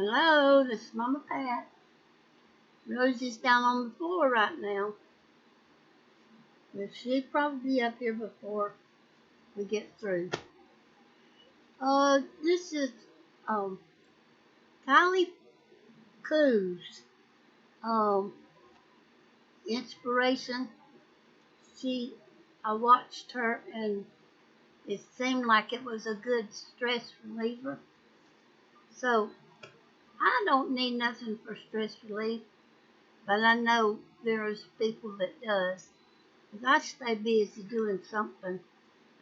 Hello, this is Mama Pat. Rosie's down on the floor right now. But she'll probably be up here before we get through. This is Kylie Coo's um, inspiration. I watched her and it seemed like it was a good stress reliever. So I don't need nothing for stress relief, but I know there's people that does. 'Cause I stay busy doing something,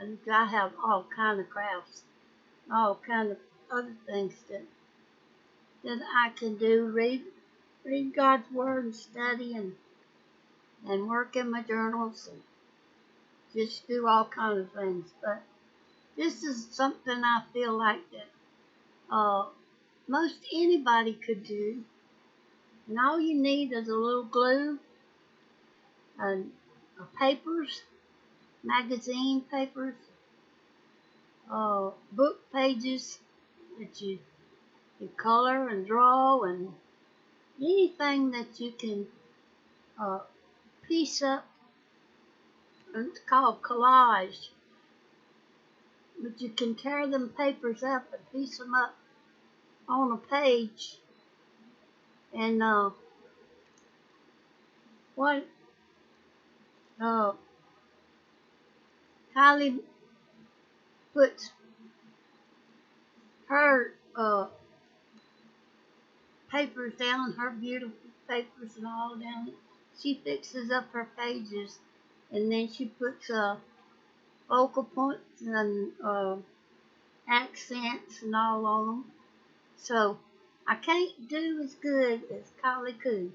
and I have all kind of crafts, all kind of other things that I can do. Read God's word and study and work in my journals and just do all kind of things. But this is something I feel like that most anybody could do. And all you need is a little glue and papers, magazine papers, book pages that you color and draw, and anything that you can uh, piece up. It's called collage. But you can tear them papers up and piece them up on a page. And what uh, Kylie puts her papers down, her beautiful papers and all down. She fixes up her pages, and then she puts focal points and accents and all on them. So I can't do as good as Kylie Coo,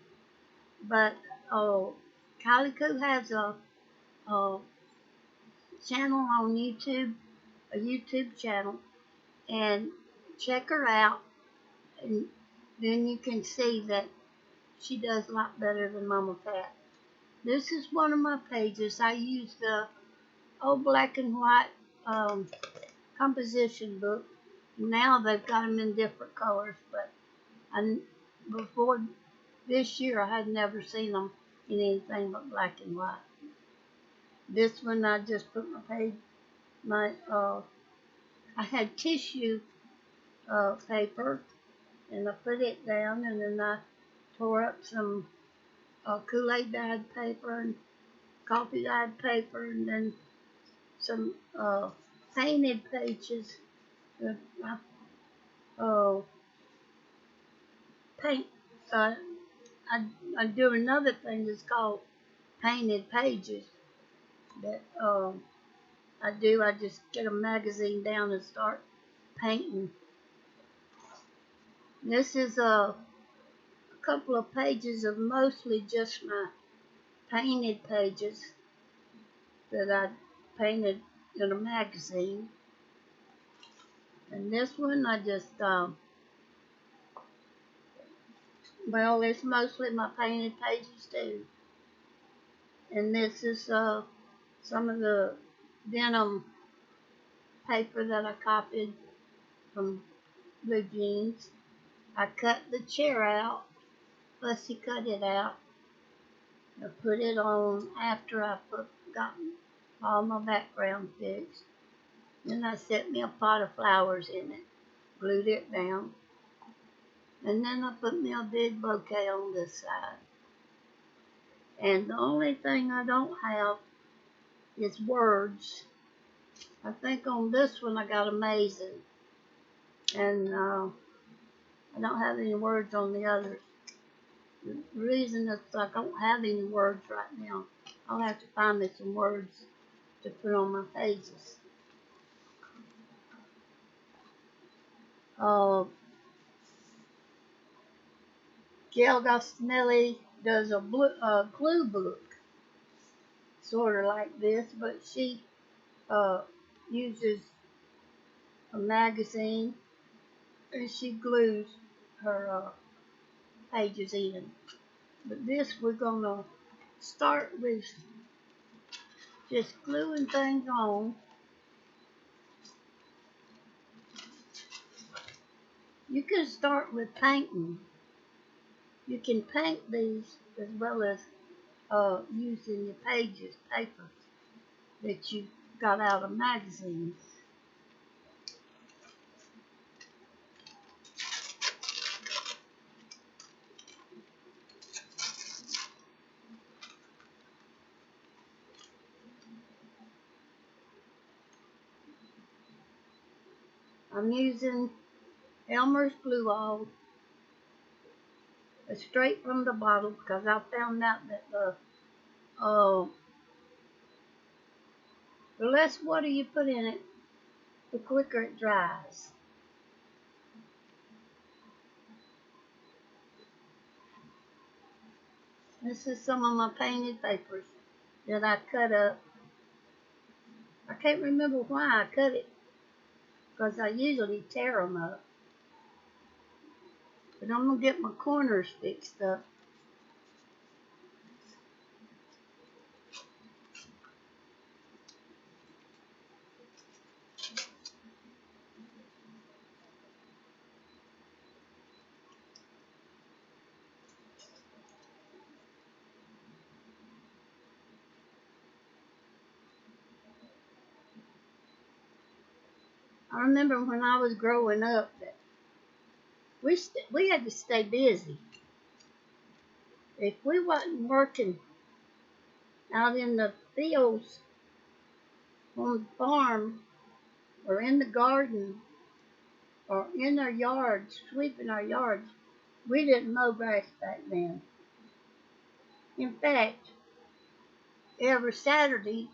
but Kylie Coo has a channel on YouTube, a YouTube channel, and check her out, and then you can see that she does a lot better than Mama Pat. This is one of my pages. I use the old black and white composition book. Now they've got them in different colors, but before this year I had never seen them in anything but black and white. This one I just put I had tissue paper, and I put it down, and then I tore up some Kool-Aid dyed paper and coffee dyed paper, and then some painted pages. Paint. Uh, I do another thing that's called painted pages. That I do. I just get a magazine down and start painting. This is a couple of pages of mostly just my painted pages that I painted in a magazine. And this one I just, well, it's mostly my painted pages too. And this is some of the denim paper that I copied from Blue Jeans. I cut the chair out, Fussy cut it out. I put it on after I got all my background fixed. Then I set me a pot of flowers in it, glued it down, and then I put me a big bouquet on this side. And the only thing I don't have is words. I think on this one I got amazing, and I don't have any words on the others. The reason is I don't have any words right now. I'll have to find me some words to put on my pages. Gail Gostinelli does a glue book, sort of like this, but she uses a magazine and she glues her pages in. But this we're gonna start with just gluing things on. You can start with painting. You can paint these as well as using your pages, papers that you got out of magazines. I'm using Elmer's Glue All straight from the bottle because I found out that the less water you put in it, the quicker it dries. This is some of my painted papers that I cut up. I can't remember why I cut it because I usually tear them up. But I'm going to get my corners fixed up. I remember when I was growing up that we had to stay busy. If we wasn't working out in the fields on the farm or in the garden or in our yards, sweeping our yards, we didn't mow grass back then. In fact, every Saturday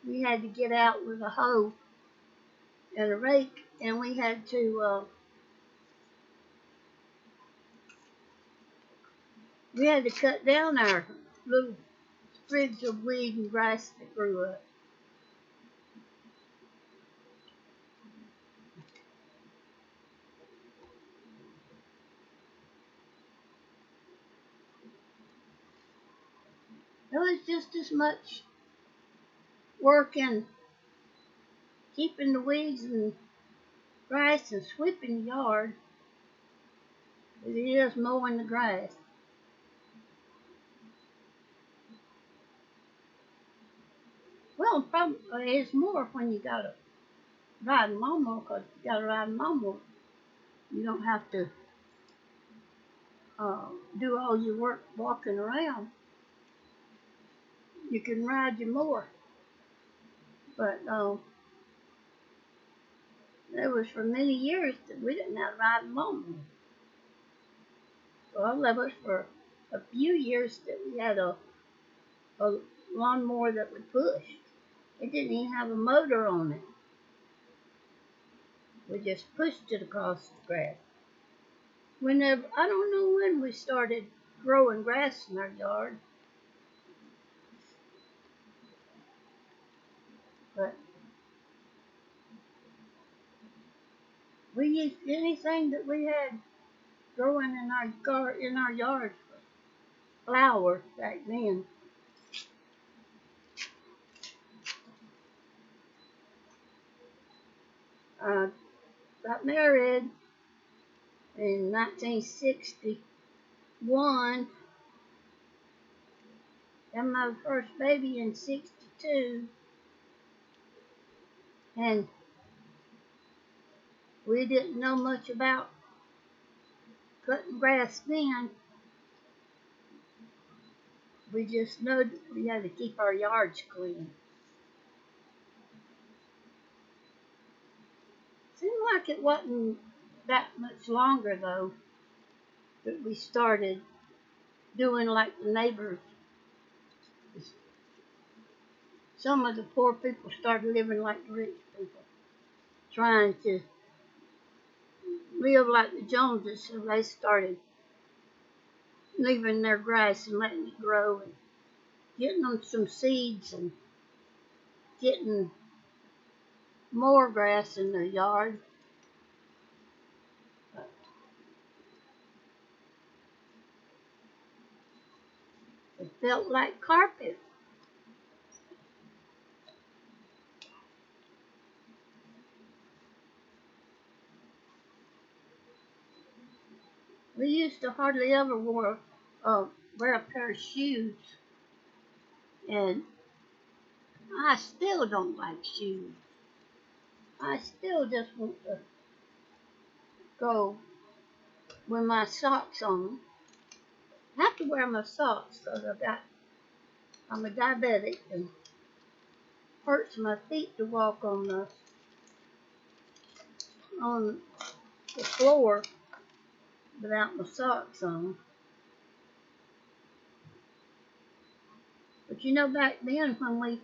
we had to get out with a hoe and a rake, and we had to cut down our little sprigs of weed and grass that grew up. It was just as much work in keeping the weeds and grass and sweeping the yard as it is mowing the grass. Well, probably it's more when you got a riding lawnmower, because if you got a riding lawnmower, you don't have to do all your work walking around. You can ride your mower. But there was for many years that we didn't have a riding lawnmower. Well, there was for a few years that we had a lawnmower that would push. It didn't even have a motor on it. We just pushed it across the grass. Whenever, I don't know when we started growing grass in our yard, but we used anything that we had growing in our yard for flowers back then. I got married in 1961, and my first baby in 62, and we didn't know much about cutting grass then. We just knew that we had to keep our yards clean. Seemed like it wasn't that much longer though that we started doing like the neighbors. Some of the poor people started living like the rich people, trying to live like the Joneses, so they started leaving their grass and letting it grow and getting them some seeds and getting more grass in their yard. It felt like carpet. we used to hardly ever wear a pair of shoes, and I still don't like shoes. I still just want to go with my socks on. I have to wear my socks because I'm a diabetic and hurts my feet to walk on the floor without my socks on. But you know, back then when we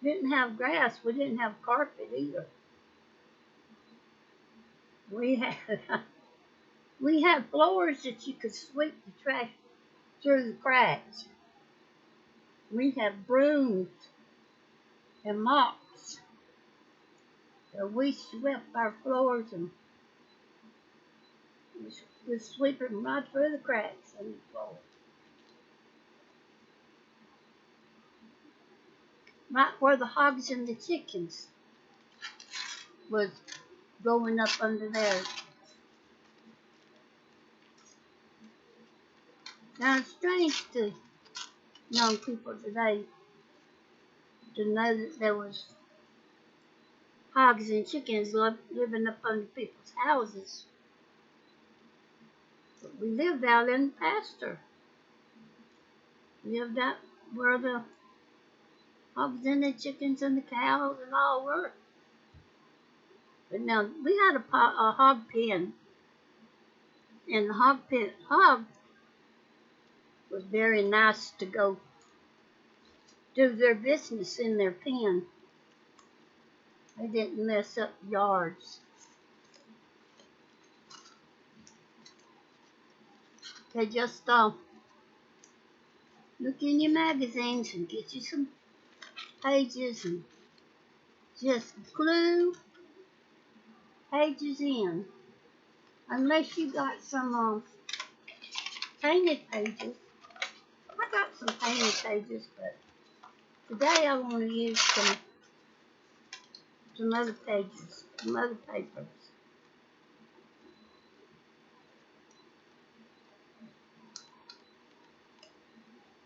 didn't have grass, we didn't have carpet either. We had we had floors that you could sweep the trash through the cracks. We had brooms and mops. So we swept our floors and we sweep them right through the cracks in the floor. Right where the hogs and the chickens was going up under there. Now it's strange to young people today to know that there was hogs and chickens living up under people's houses. But we lived out in the pasture. We lived out where the hogs and the chickens and the cows and all were. But now we had a hog pen, and the hog was very nice to go do their business in their pen. They didn't mess up yards. They just look in your magazines and get you some pages and just glue pages in. Unless you got some painted pages. I got some painted pages, but today I want to use some other pages, some other papers.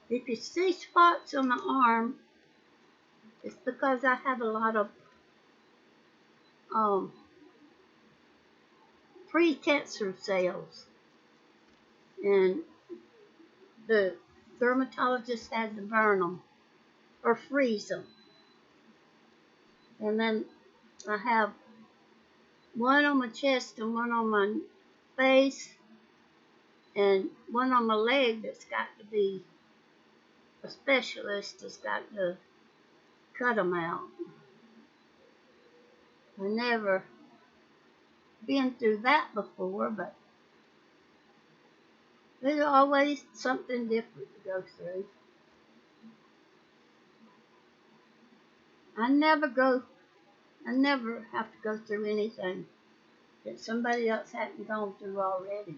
If you see spots on the arm, it's because I have a lot of pre-cancer cells, and the dermatologist had to burn them or freeze them. And then I have one on my chest and one on my face and one on my leg that's got to be a specialist has got to cut them out. I never been through that before, but there's always something different to go through. I never have to go through anything that somebody else hadn't gone through already.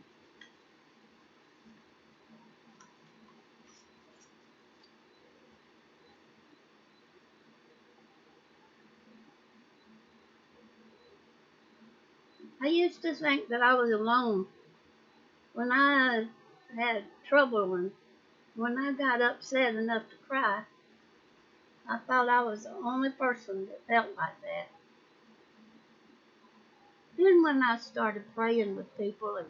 I used to think that I was alone when I had trouble and when I got upset enough to cry. I thought I was the only person that felt like that. Then when I started praying with people and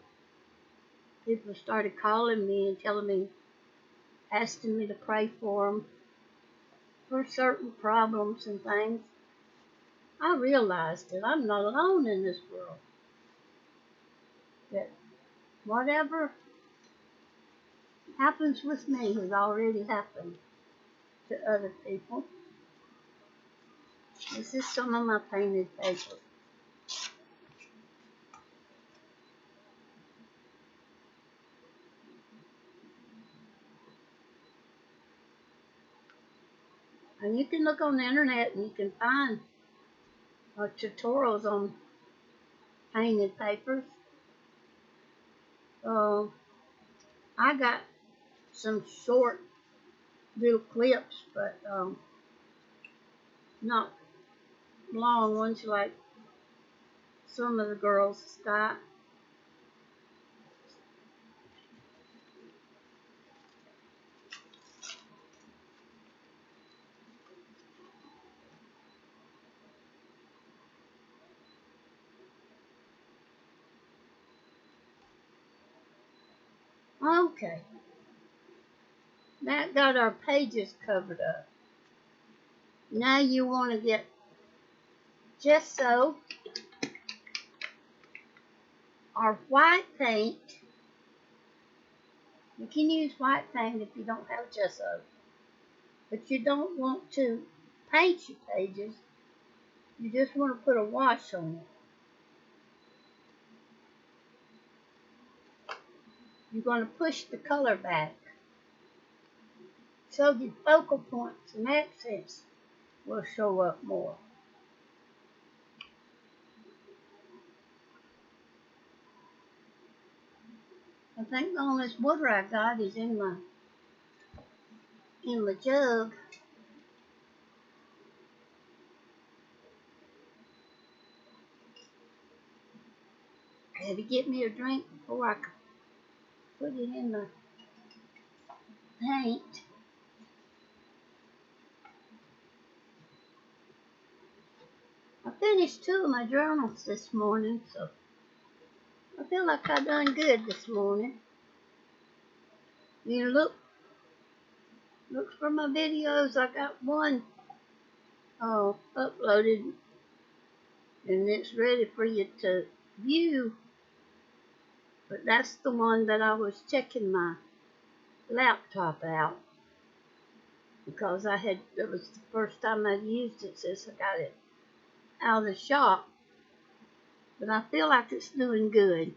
people started calling me and telling me, asking me to pray for them for certain problems and things, I realized that I'm not alone in this world. That whatever happens with me has already happened to other people. This is some of my painted paper. And you can look on the internet and you can find tutorials on painted papers. I got some short little clips, but not long ones like some of the girls got. Okay, that got our pages covered up. Now you want to get gesso or white paint. You can use white paint if you don't have gesso, but you don't want to paint your pages. You just want to put a wash on it. You're going to push the color back so the focal points and accents will show up more. I think the only water I got is in my jug. I had to get me a drink before I could put it in the paint. I finished 2 of my journals this morning, so I feel like I done good this morning. You look for my videos. I got one uploaded, and it's ready for you to view. But that's the one that I was checking my laptop out because it was the first time I'd used it since I got it out of the shop. But I feel like it's doing good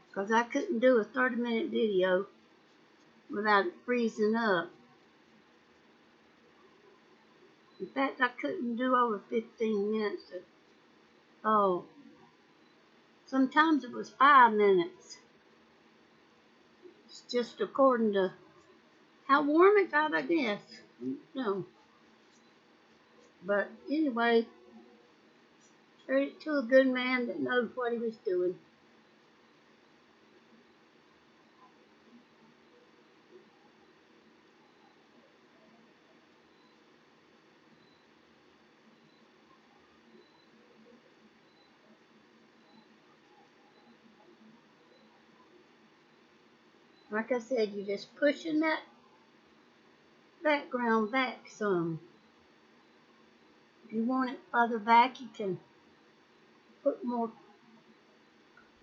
because I couldn't do a 30-minute video without it freezing up. In fact, I couldn't do over 15 minutes. Sometimes it was 5 minutes. It's just according to how warm it got, I guess. No. But anyway, straight to a good man that knows what he was doing. Like I said, you're just pushing that background back some. If you want it further back, you can put more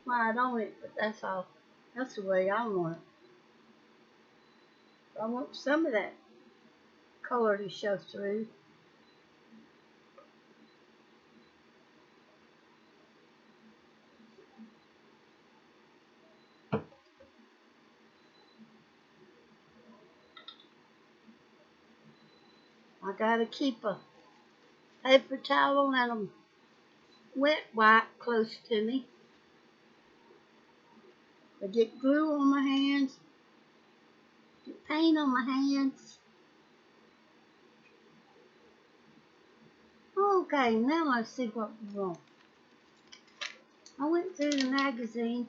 white on it, but that's all. That's the way I want it. I want some of that color to show through. I gotta keep a paper towel and a wet wipe close to me. I get glue on my hands, get paint on my hands. Okay, now let's see what we want. I went through the magazine.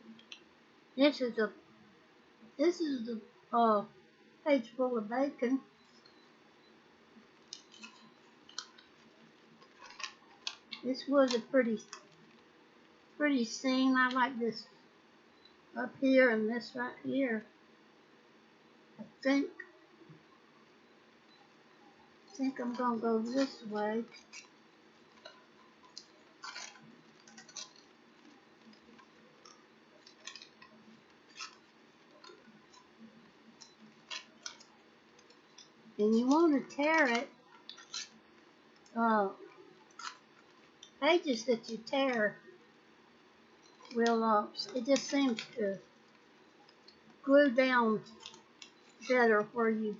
This is a page full of bacon. This was a pretty scene. I like this up here and this right here. I think I'm gonna go this way. And you want to tear it. Pages that you tear will, it just seems to glue down better where you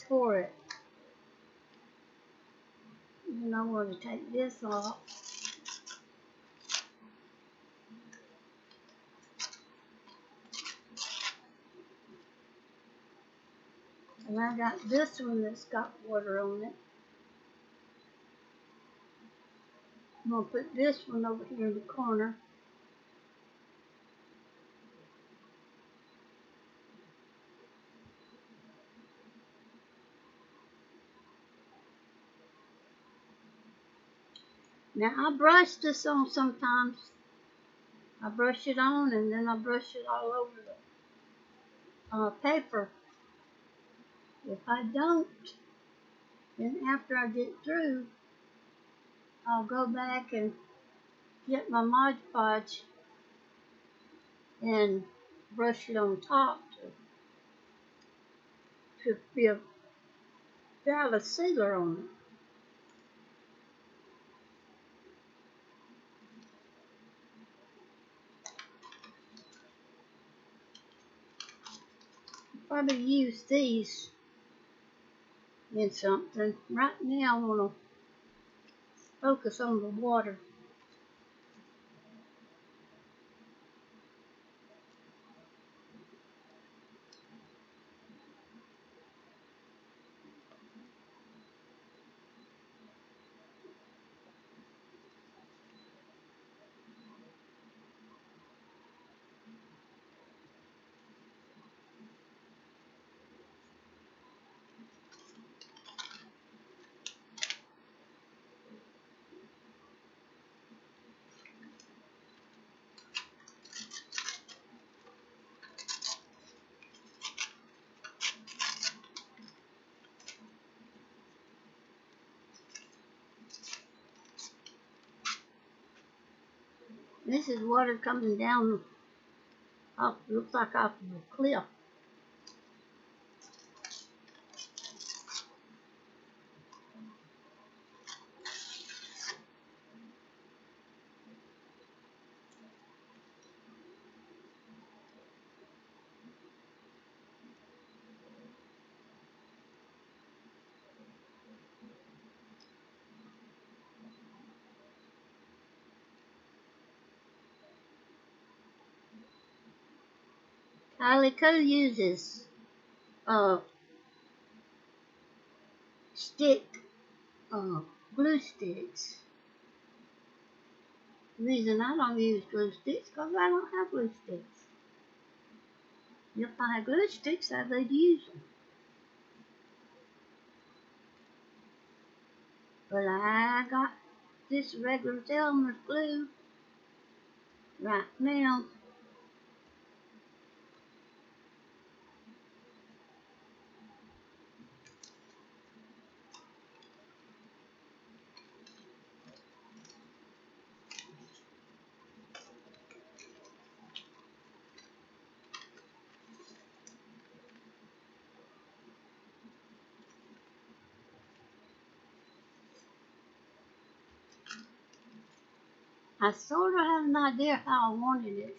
tore it. And I want to take this off. And I got this one that's got water on it. I'm going to put this one over here in the corner. Now I brush this on sometimes I brush it on and then I brush it all over the paper. If I don't, then after I get through, I'll go back and get my Mod Podge and brush it on top to be a have a sealer on it. Probably use these in something. Right now I want to focus on the water. This is water coming down off, looks like off of a cliff. Kylie Coo uses uh, stick glue sticks. The reason I don't use glue sticks because I don't have glue sticks. If I had glue sticks, I would use them. But I got this regular Elmer's glue right now. I sort of have an idea how I wanted it.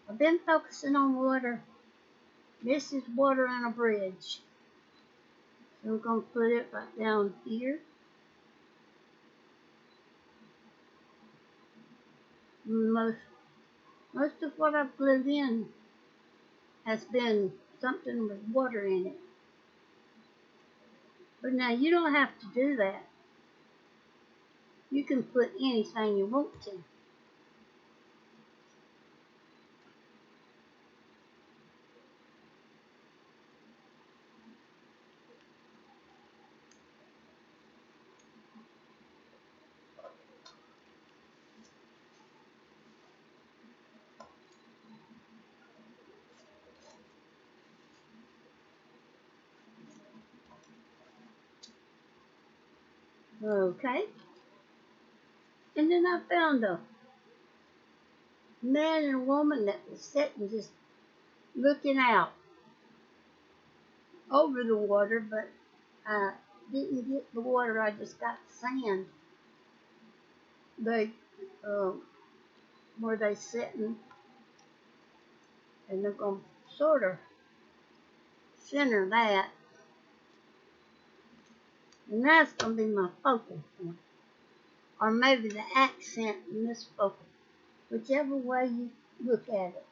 I've been focusing on water. This is water in a bridge. So we're going to put it right down here. Most of what I've glued in has been something with water in it. But now you don't have to do that. You can put anything you want to. Okay. And then I found a man and woman that was sitting just looking out over the water, but I didn't get the water, I just got sand. They, where they sitting, and they're going to sort of center that. And that's going to be my focal point. Or maybe the accent in this focal, whichever way you look at it.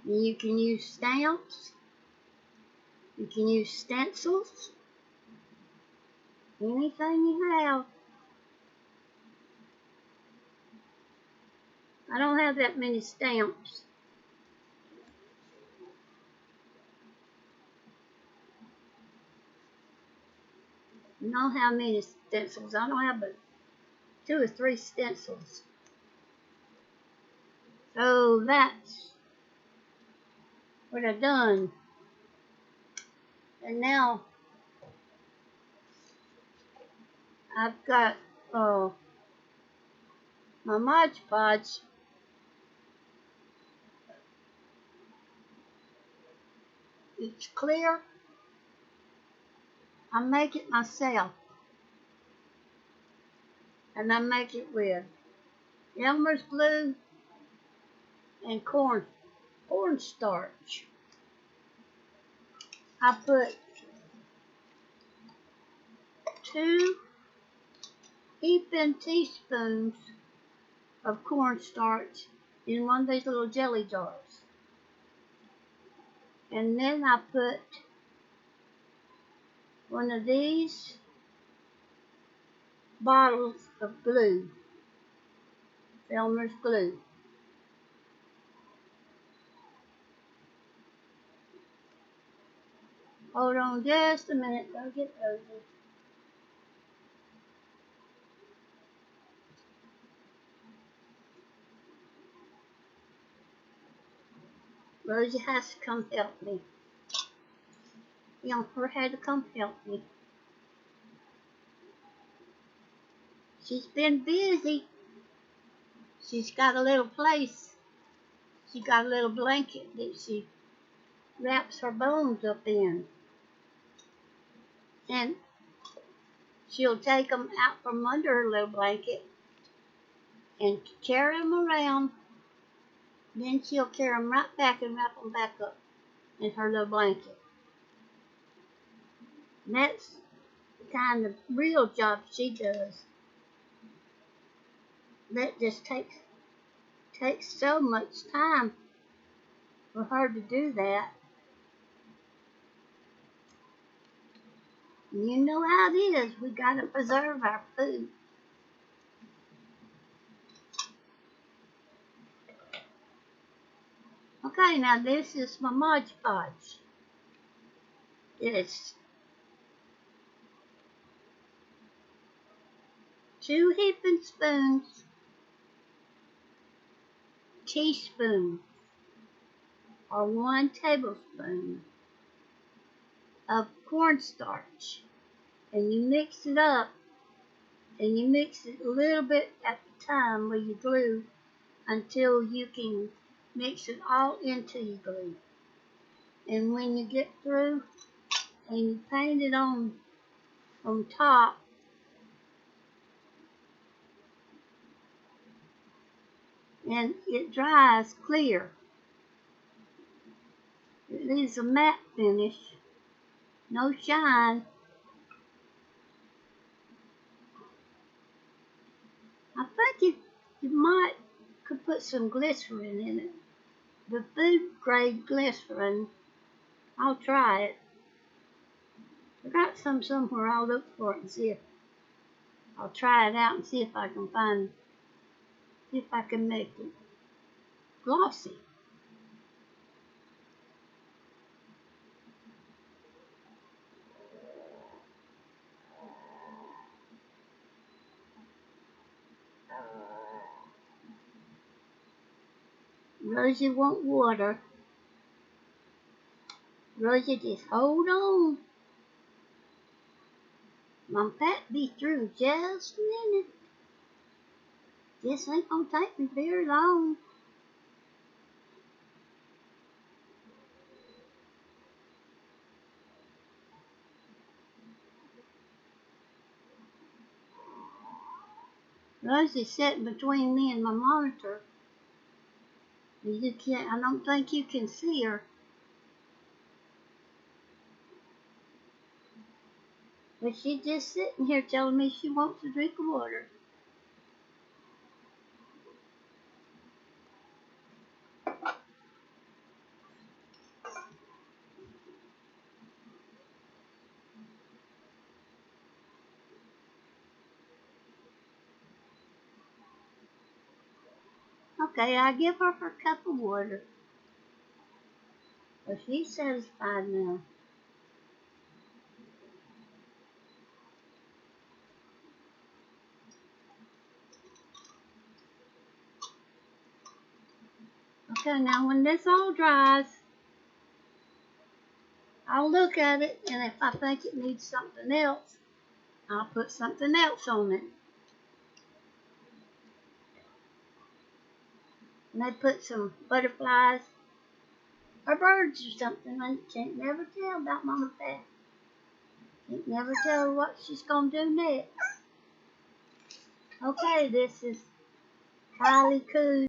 And you can use stamps. You can use stencils. Anything you have. I don't have that many stamps. I don't have many stencils. I don't have but 2 or 3 stencils. So that's what I've done. And now I've got my Mod Podge. It's clear. I make it myself. And I make it with Elmer's glue and cornstarch. I put 2 heaping teaspoons of cornstarch in one of these little jelly jars. And then I put one of these bottles of glue, Elmer's glue. Hold on just a minute, I'll get over. Rosie has to come help me. Her had to come help me. She's been busy. She's got a little place. She got a little blanket that she wraps her bones up in. And she'll take them out from under her little blanket and carry them around. Then she'll carry them right back and wrap them back up in her little blanket. And that's the kind of real job she does. That just takes so much time for her to do that. And you know how it is. We gotta preserve our food. Okay, now this is my Mod Podge. It's 2 heaping spoons, teaspoon, or 1 tablespoon of cornstarch. And you mix it up, and you mix it a little bit at a time with your glue until you can mix it all into your glue. And when you get through and you paint it on top, and it dries clear. It leaves a matte finish, no shine. I think you could put some glycerin in it. The food grade glycerin. I'll try it. I got some somewhere. I'll look for it and see if I'll try it out and see if I can make it glossy. Rosie want water. Rosie, just hold on. Mom Pat be through just a minute. This ain't gonna take me very long. Rosie's sitting between me and my monitor. I don't think you can see her. But she's just sitting here telling me she wants a drink of water. Okay, I give her her cup of water. Well, she's satisfied now. Okay, now when this all dries, I'll look at it, and if I think it needs something else, I'll put something else on it. And I put some butterflies or birds or something. I can't never tell about Mama Pat. Can't never tell what she's gonna do next. Okay, this is Kylie Coo.